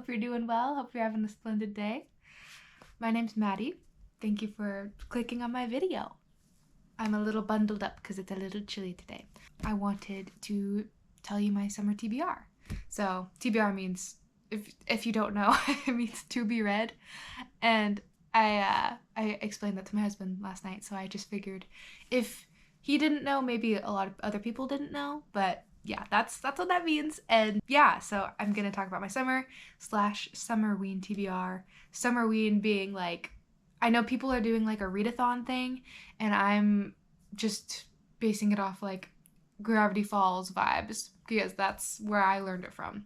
Hope you're doing well. Hope you're having a splendid day. My name's Maddie. Thank you for clicking on my video. I'm a little bundled up because it's a little chilly today. I wanted to tell you my summer TBR. So TBR means, if you don't know, it means to be read. And I explained that to my husband last night, so I just figured if he didn't know, maybe a lot of other people didn't know, but yeah, that's what that means. And yeah, so I'm gonna talk about my summer/summerween TBR. Summerween being like, I know people are doing like a readathon thing, and I'm just basing it off like Gravity Falls vibes because that's where I learned it from.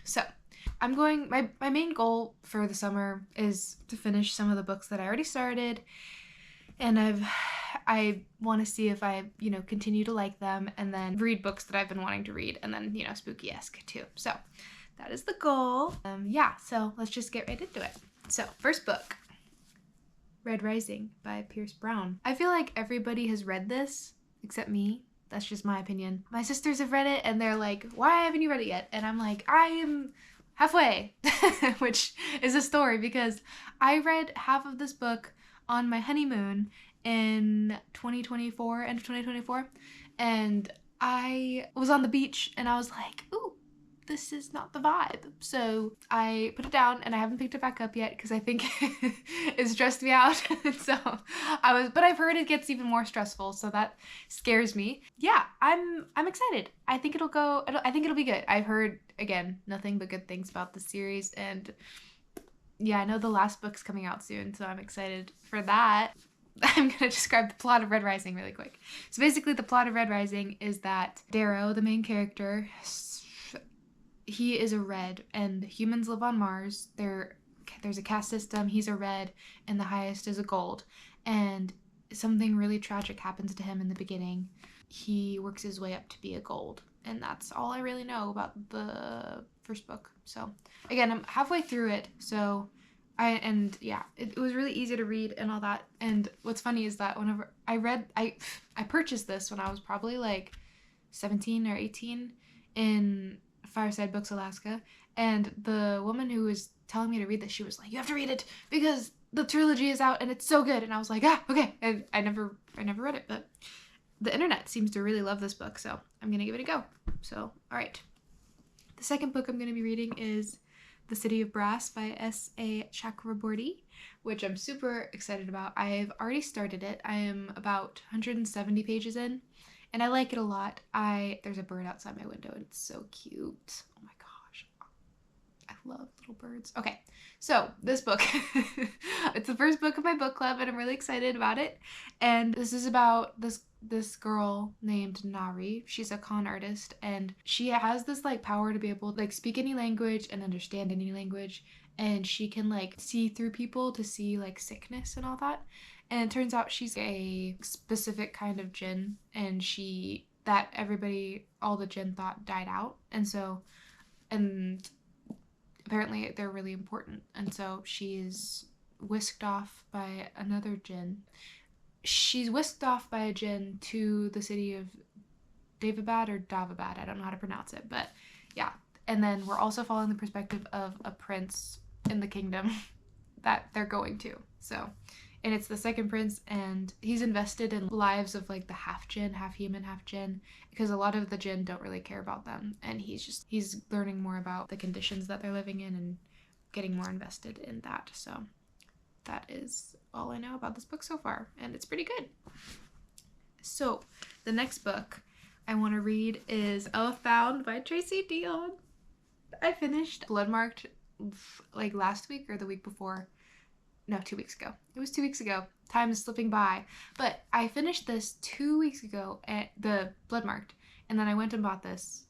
So I'm going, my main goal for the summer is to finish some of the books that I already started, and I want to see if I, continue to like them, and then read books that I've been wanting to read, and then, spooky-esque too. So that is the goal. Yeah, so let's just get right into it. So first book, Red Rising by Pierce Brown. I feel like everybody has read this except me. That's just my opinion. My sisters have read it and they're like, why haven't you read it yet? And I'm like, I am halfway, which is a story because I read half of this book on my honeymoon in end of 2024, and I was on the beach and I was like, ooh, this is not the vibe. So I put it down and I haven't picked it back up yet because I think it stressed me out. But I've heard it gets even more stressful, so that scares me. Yeah, I'm excited. I think it'll be good. I've heard, again, nothing but good things about the series, and yeah, I know the last book's coming out soon, so I'm excited for that. I'm going to describe the plot of Red Rising really quick. So basically the plot of Red Rising is that Darrow, the main character, he is a red, and humans live on Mars. There's a caste system. He's a red, and the highest is a gold. And something really tragic happens to him in the beginning. He works his way up to be a gold, and that's all I really know about the first book. So again, I'm halfway through it, so it was really easy to read and all that. And what's funny is that whenever I purchased this when I was probably like 17 or 18 in Fireside Books Alaska, and the woman who was telling me to read this, she was like, you have to read it because the trilogy is out and it's so good. And I was like, okay. And I never read it, but the internet seems to really love this book, so I'm gonna give it a go. So all right, the second book I'm gonna be reading is The City of Brass by S.A. Chakraborty, which I'm super excited about. I've already started it. I am about 170 pages in, and I like it a lot. There's a bird outside my window, and it's so cute. Oh my gosh. I love little birds. Okay, so this book, it's the first book of my book club, and I'm really excited about it. And this is about this girl named Nari. She's a con artist, and she has this like power to be able to like speak any language and understand any language, and she can like see through people to see like sickness and all that. And it turns out she's a specific kind of djinn, and all the djinn thought died out, and apparently they're really important, and so she's whisked off by another djinn. She's whisked off by a djinn to the city of Davabad or Davabad. I don't know how to pronounce it, but yeah. And then we're also following the perspective of a prince in the kingdom that they're going to. So, and it's the second prince, and he's invested in lives of like the half djinn, half human, half djinn, because a lot of the djinn don't really care about them, and he's learning more about the conditions that they're living in and getting more invested in that. So that is all I know about this book so far, and it's pretty good. So the next book I want to read is Earthbound by Tracy Deonn. I finished Bloodmarked like last week or the week before. No, 2 weeks ago. It was 2 weeks ago. Time is slipping by. But I finished this 2 weeks ago at the Bloodmarked, and then I went and bought this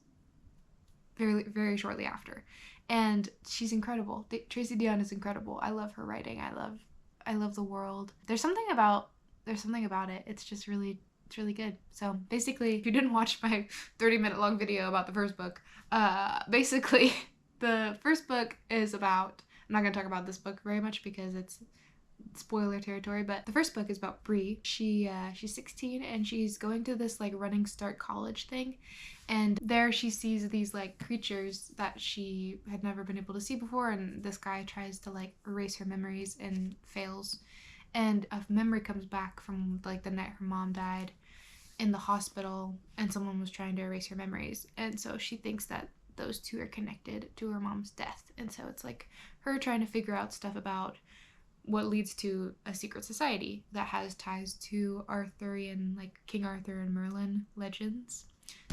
very, very shortly after. And she's incredible. Tracy Deonn is incredible. I love her writing. I love the world. There's something about it. It's just really, it's really good. So basically, if you didn't watch my 30-minute long video about the first book, basically the first book is about, I'm not going to talk about this book very much because it's spoiler territory, but the first book is about Bree. She's 16 and she's going to this like running start college thing, and there she sees these like creatures that she had never been able to see before, and this guy tries to like erase her memories and fails, and a memory comes back from like the night her mom died in the hospital, and someone was trying to erase her memories, and so she thinks that those two are connected to her mom's death, and so it's like her trying to figure out stuff about what leads to a secret society that has ties to Arthurian, like King Arthur and Merlin legends.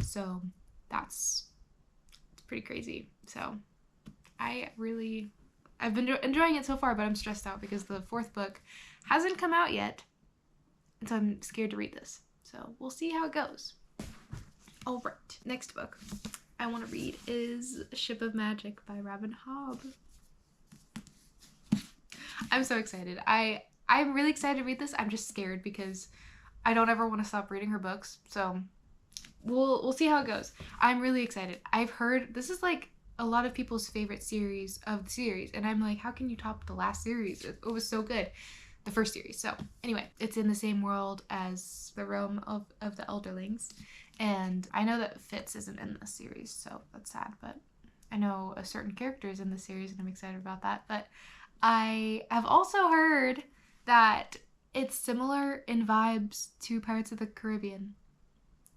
So it's pretty crazy. So I've been enjoying it so far, but I'm stressed out because the fourth book hasn't come out yet, and so I'm scared to read this. So we'll see how it goes. All right, next book I want to read is Ship of Magic by Robin Hobb. I'm so excited. I'm really excited to read this. I'm just scared because I don't ever want to stop reading her books. So we'll see how it goes. I'm really excited. I've heard this is like a lot of people's favorite series of the series, and I'm like, how can you top the last series? It was so good. The first series. So anyway, it's in the same world as the realm of the Elderlings, and I know that Fitz isn't in this series, so that's sad, but I know a certain character is in the series and I'm excited about that. But I have also heard that it's similar in vibes to Pirates of the Caribbean,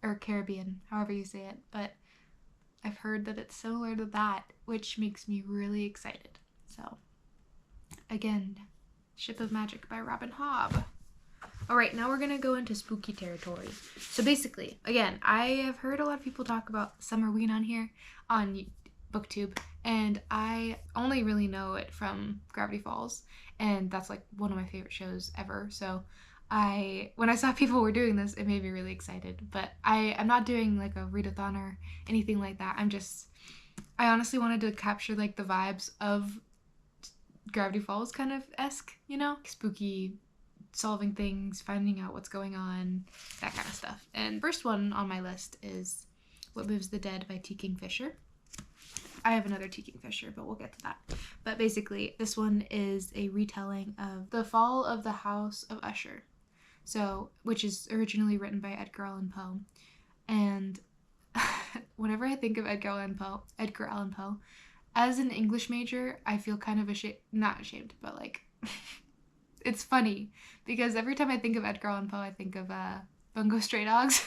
or Caribbean, however you say it, but I've heard that it's similar to that, which makes me really excited. So again, Ship of Magic by Robin Hobb. All right, now we're going to go into spooky territory. So basically, again, I have heard a lot of people talk about Summerween on here on BookTube, and I only really know it from Gravity Falls, and that's like one of my favorite shows ever. So when I saw people were doing this, it made me really excited. But I'm not doing like a readathon or anything like that. I honestly wanted to capture like the vibes of Gravity Falls kind of esque, you know? Spooky, solving things, finding out what's going on, that kind of stuff. And first one on my list is What Moves the Dead by T. Kingfisher. I have another T. Kingfisher, but we'll get to that. But basically, this one is a retelling of the fall of the House of Usher, which is originally written by Edgar Allan Poe. And whenever I think of Edgar Allan Poe, as an English major, I feel kind of not ashamed, but like, it's funny because every time I think of Edgar Allan Poe, I think of Bungo Stray Dogs,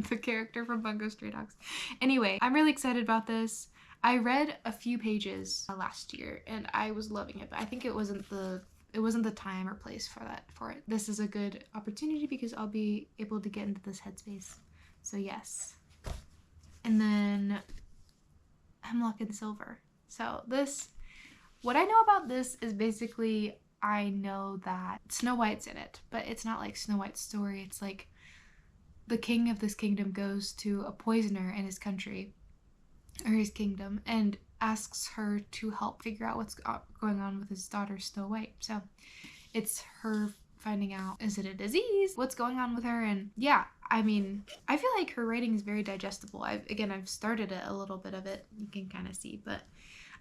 the character from Bungo Stray Dogs. Anyway, I'm really excited about this. I read a few pages last year and I was loving it, but I think it wasn't the time or place for it. This is a good opportunity because I'll be able to get into this headspace. So yes. And then Hemlock and Silver. So what I know about this is basically I know that Snow White's in it, but it's not like Snow White's story. It's like the king of this kingdom goes to a poisoner in his country, or his kingdom, and asks her to help figure out what's going on with his daughter Snow White. So it's her finding out, is it a disease? What's going on with her? And yeah, I mean, I feel like her writing is very digestible. I've started a little bit of it. You can kind of see, but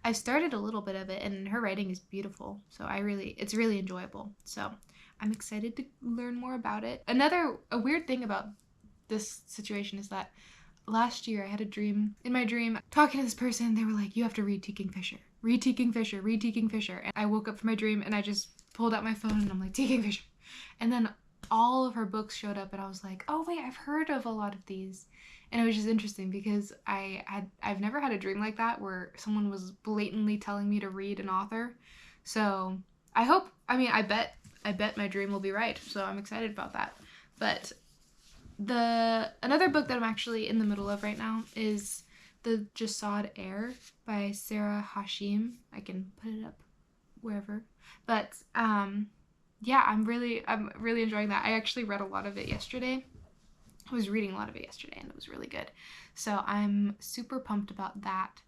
I've started a little bit of it, and her writing is beautiful. So it's really enjoyable. So I'm excited to learn more about it. A weird thing about this situation is that last year I had a dream. In my dream, talking to this person, they were like, you have to read T. Kingfisher. Read T. Kingfisher. Read T. Kingfisher. And I woke up from my dream and I just pulled out my phone and I'm like, T. Kingfisher. And then all of her books showed up and I was like, oh wait, I've heard of a lot of these. And it was just interesting because I've never had a dream like that where someone was blatantly telling me to read an author. So I bet my dream will be right. So I'm excited about that. But another book that I'm actually in the middle of right now is The Jasad Heir by Sarah Hashim. I can put it up wherever. But yeah, I'm really enjoying that. I actually read a lot of it yesterday. I was reading a lot of it yesterday and it was really good. So I'm super pumped about that.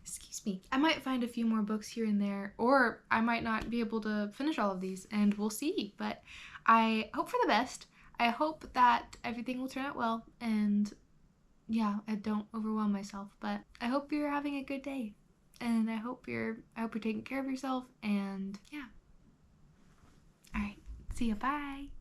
Excuse me. I might find a few more books here and there, or I might not be able to finish all of these, and we'll see. But I hope for the best. I hope that everything will turn out well, and yeah, I don't overwhelm myself, but I hope you're having a good day, and I hope you're taking care of yourself, and yeah. See ya, bye!